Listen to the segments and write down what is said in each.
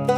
Used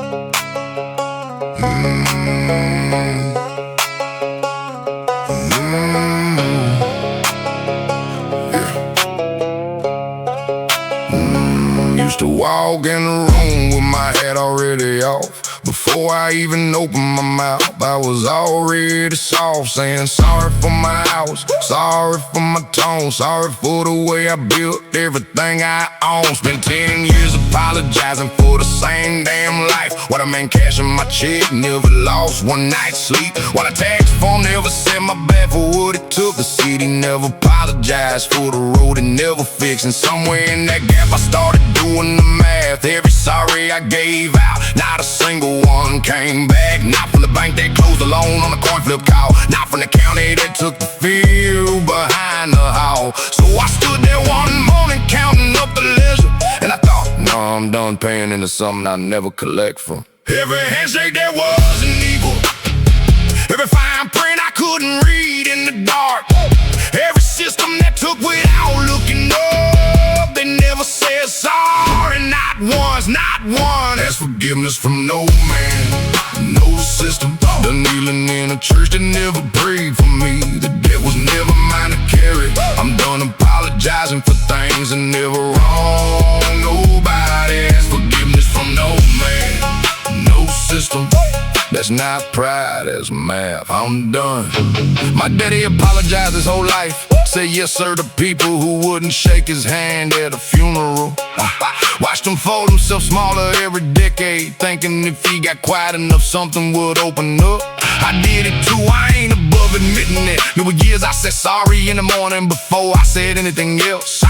to walk in the room with my hat already off. Before I even opened my mouth, I was already soft, saying sorry for my house, sorry for my tone, sorry for the way I built everything I own. Spent 10 years apologizing for the same damn life, while a man cashing my check, never lost one night's sleep, while a tax phone never said my bad for what it took. The city never apologized for the road it never fixed, and somewhere in that gap I started doing the math. Every sorry I gave out, not a single one came back. Not from the bank that closed the loan on a coin flip call, not from the county that took the field behind the hall. So I stood there one morning counting up the leisure, and I thought, no, I'm done paying into something I never collect from. Every handshake there was an equal, every fine print I couldn't read in the dark, every system that took without looking up, they never said sorry, not once, not one. Ask forgiveness from no man, no system. Done kneeling in a church that never prayed for me. The debt was never mine to carry. I'm done apologizing for things that never wrong nobody. Ask forgiveness from no man, no system. That's not pride, that's math. I'm done. My daddy apologized his whole life, said yes sir to people who wouldn't shake his hand at a funeral. Watched him fold himself smaller every decade, thinking if he got quiet enough something would open up. I did it too, I ain't above admitting it. There were years I said sorry in the morning before I said anything else.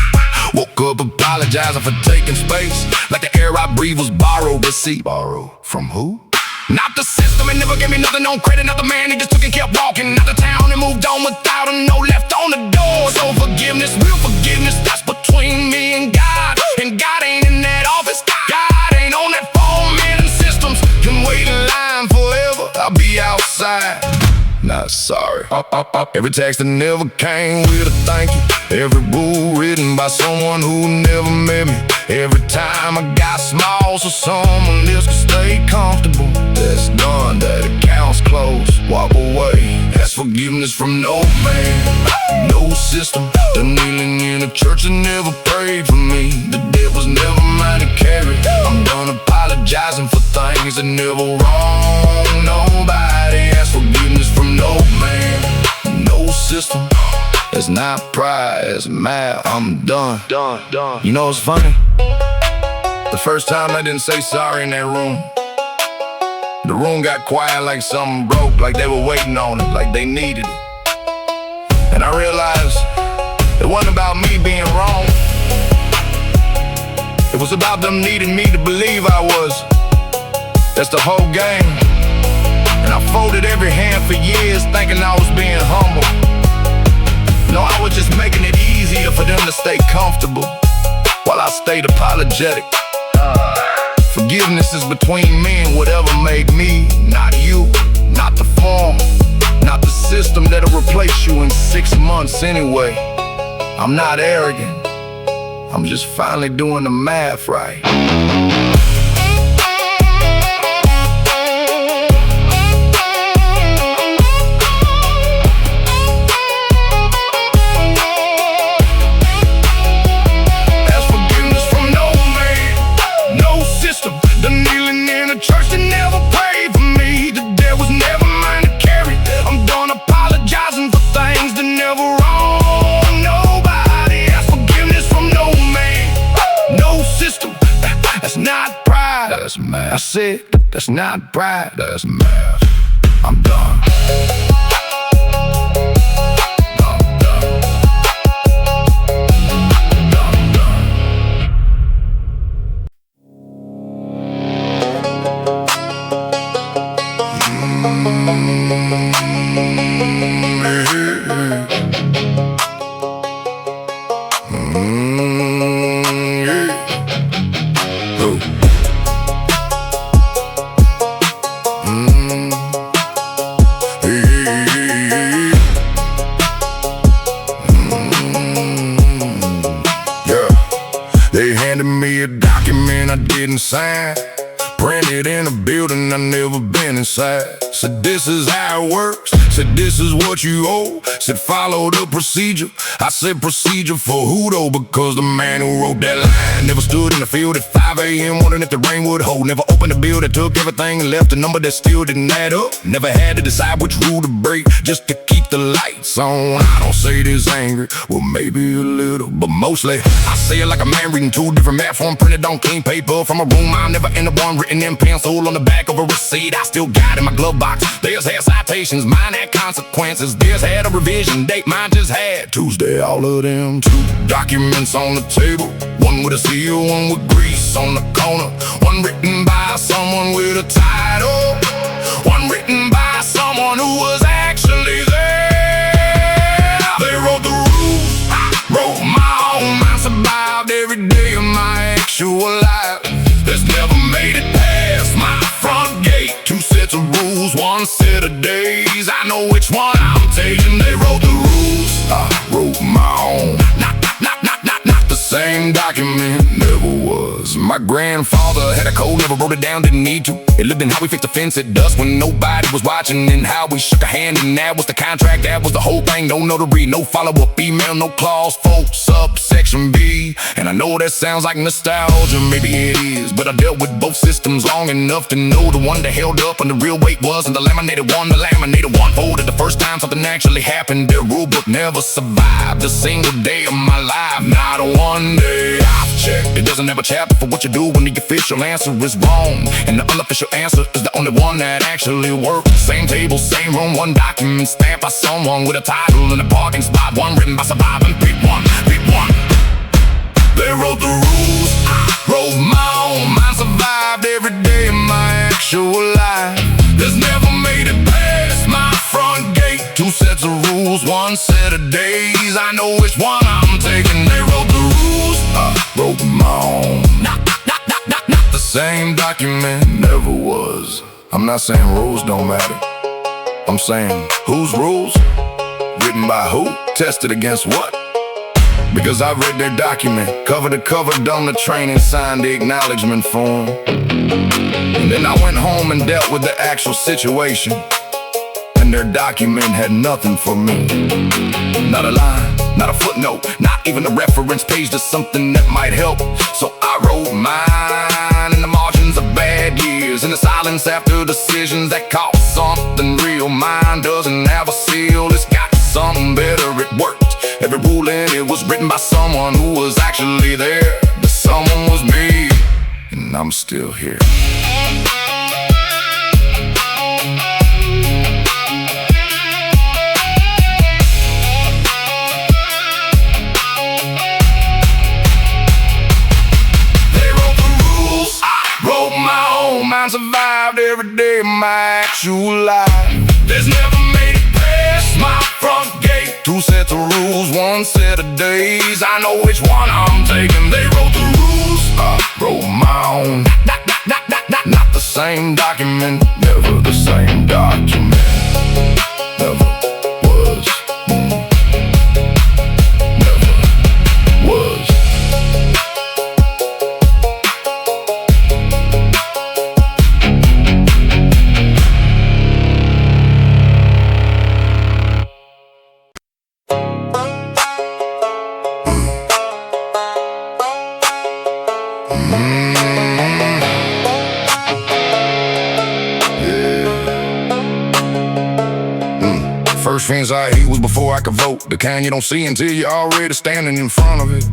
Woke up apologizing for taking space, like the air I breathe was borrowed. But see, borrow from who? Not the system, it never gave me nothing on credit. Not the man, he just took and kept walking out the town and moved on without a no left on the door. So forgiveness, real forgiveness, that's between me and God. And God ain't in that office, God ain't on that phone. Man, and systems can wait in line forever. I'll be outside, not sorry. Every text that never came with a thank you, every rule written by someone who never met me. Every time I got small so someone else could stay comfortable. That's done, that account's closed, walk away. That's forgiveness from no man, no system. Done kneeling in a church that never prayed for me. The debt was never mine to carry. I'm done apologizing for things that never wrong nobody. That's forgiveness from no man, no system. It's not pride, it's math. I'm done. You know what's funny? The first time I didn't say sorry in that room, the room got quiet like something broke, like they were waiting on it, like they needed it. And I realized it wasn't about me being wrong, it was about them needing me to believe I was. That's the whole game. And I folded every hand for years thinking I was being humble. No, I was just making it easier for them to stay comfortable while I stayed apologetic. Forgiveness is between me and whatever made me, not you, not the form, not the system that'll replace you in 6 months anyway. I'm not arrogant, I'm just finally doing the math right. That's math. I said, that's not pride, that's math. I'm done. They handed me a document I didn't sign, printed it in a building I never been inside. Said this is how it works, said this is what you owe. Said follow the procedure, I said procedure for who though? Because the man who wrote that line never stood in the field at 5 a.m. wondering if the rain would hold. Never opened a bill that took everything and left a number that still didn't add up. Never had to decide which rule to break just to keep the lights on. I don't say this angry, well maybe a little, but mostly I say it like a man reading 2 different math forms printed on clean paper from a room I'm never in, the one written in pencil on the back of a receipt I still got in my glove box. Theirs had citations, mine had consequences. Theirs had a revision date, mine just had Tuesday. All of them 2 documents on the table, one with a seal, one with grease on the corner. One written by someone with a title, one written by someone who was actually there. They wrote the rules, I wrote my own. I survived every day of my actual life. That's never made it past my front gate. 2 sets of rules, 1 set of days. I know which one I'm taking. They wrote the rules, I wrote my own. Not the same document, never was. My grandfather had a code, never wrote it down, didn't need to. It lived in how we fixed the fence at dusk when nobody was watching, and how we shook a hand, and that was the contract, that was the whole thing. No notary, no follow-up email, no clause 4, subsection B. And I know that sounds like nostalgia, maybe it is, but I dealt with both systems long enough to know the one that held up and the real weight wasn't the laminated one. The laminated one folded the first time something actually happened. Their rule book never survived a single day of my life. Not a one day I've checked. It doesn't have a chapter for what you do when the official answer is wrong, and the unofficial answer is the only one that actually works. Same table, same room, 1 document stamped by someone with a title in a parking spot. One written by surviving, pick one, pick one. They wrote the rules, I wrote my own. Mine survived every day of my actual life. There's never made it past my front gate. 2 sets of rules, 1 set of days. I know which one I'm taking. They wrote the rules, I wrote my own. Not the same document, never was. I'm not saying rules don't matter, I'm saying whose rules? Written by who? Tested against what? Because I read their document, cover to cover, done the training, signed the acknowledgement form. And then I went home and dealt with the actual situation, and their document had nothing for me. Not a line, not a footnote, not even a reference page to something that might help. So I wrote mine in the margins of bad years, in the silence after decisions that cost something real. Mine doesn't have a seal, it's got something better, it worked. Every rule in it was written by someone who was actually there. The someone was me, and I'm still here. Mine survived every day of my actual life. There's never made it past my front gate. 2 sets of rules, 1 set of days. I know which one I'm taking. They wrote the rules, I wrote my own. Not the same document, never the same document. Never was. Never was. First fence I hit was before I could vote, the kind you don't see until you're already standing in front of it.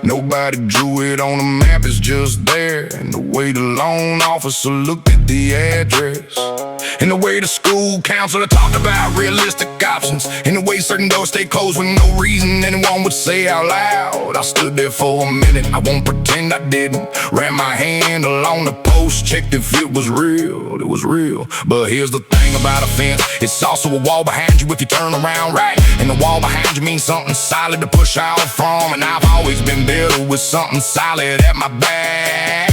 Nobody drew it on the map, it's just there. And the way the loan officer looked at the address, and the way the school counselor talked about realistic options, and the way certain doors stay closed with no reason anyone would say out loud. I stood there for a minute, I won't pretend I didn't. Ran my hand along the post, checked if it was real. It was real. But here's the thing about a fence, it's also a wall behind you if you turn around right. And the wall behind you means something solid to push out from. And I've always been better with something solid at my back.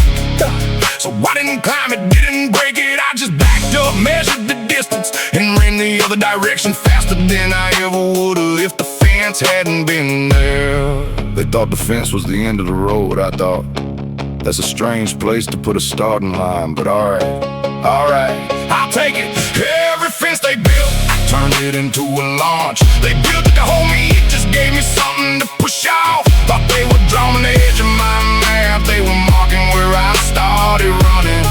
So I didn't climb it, didn't break it, I just backed up, measured the distance, and ran the other direction faster than I ever would've if the fence hadn't been there. They thought the fence was the end of the road, I thought That's a strange place to put a starting line, but alright, I'll take it. Every fence they built, I turned it into a launch. They built it to hold me, it just gave me something to push off. Thought they were drawing the edge of my map, they were marking where I started running.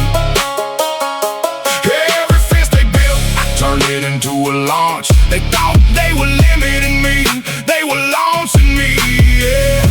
Every fence they built, I turned it into a launch. They thought they were limiting me, they were launching me, yeah.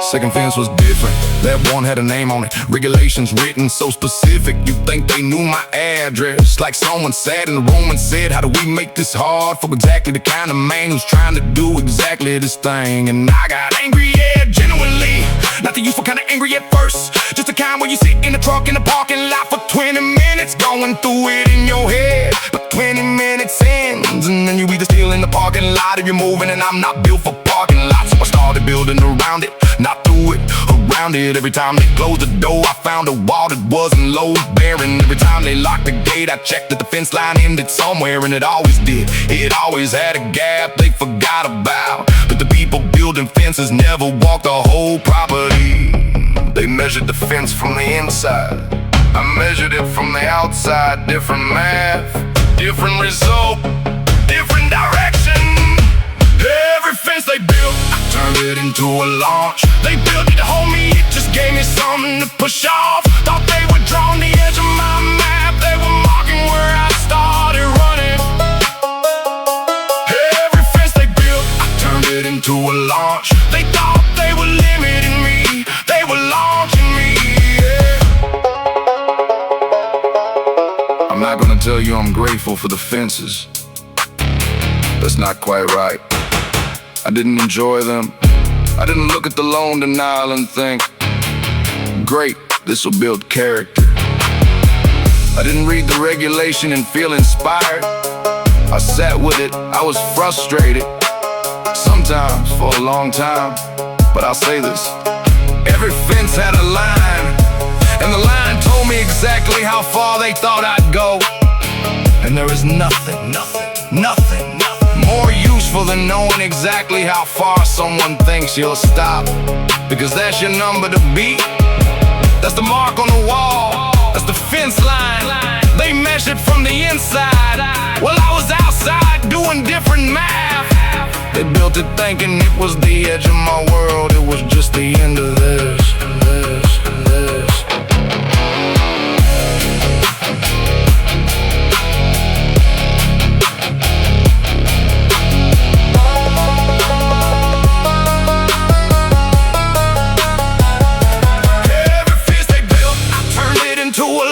Second fence was different, that one had a name on it. Regulations written so specific, you think they knew my address. Like someone sat in the room and said, how do we make this hard for exactly the kind of man who's trying to do exactly this thing? And I got angry, yeah, genuinely. Not the useful kind of angry at first, just the kind where you sit in the truck in the parking lot for 20 minutes going through it in your head. But 20 minutes ends, and then you either still in the parking lot or you're moving, and I'm not built for parking lots. So I started building around it, not through it, around it. Every time they closed the door, I found a wall that wasn't load-bearing. Every time they locked the gate, I checked that the fence line ended somewhere, and it always did. It always had a gap they forgot about. But the people building fences never walked the whole property. They measured the fence from the inside, I measured it from the outside. Different math, different result, different direction. Every fence they built, I turned it into a launch. They built it to hold me, it just gave me something to push off. Thought they were drawing the edge of my map, they were marking where I started running. Every fence they built, I turned it into a launch. They thought they were limiting me, they were launching me, yeah. I'm not gonna tell you I'm grateful for the fences, that's not quite right. I didn't enjoy them, I didn't look at the lone denial and think, great, this'll build character. I didn't read the regulation and feel inspired, I sat with it, I was frustrated, sometimes for a long time. But I'll say this, every fence had a line, and the line told me exactly how far they thought I'd go. And there is nothing more useful than knowing exactly how far someone thinks you'll stop. Because that's your number to beat, that's the mark on the wall, that's the fence line. They measured from the inside, well I was outside doing different math. They built it thinking it was the edge of my world, it was just the end of this. To a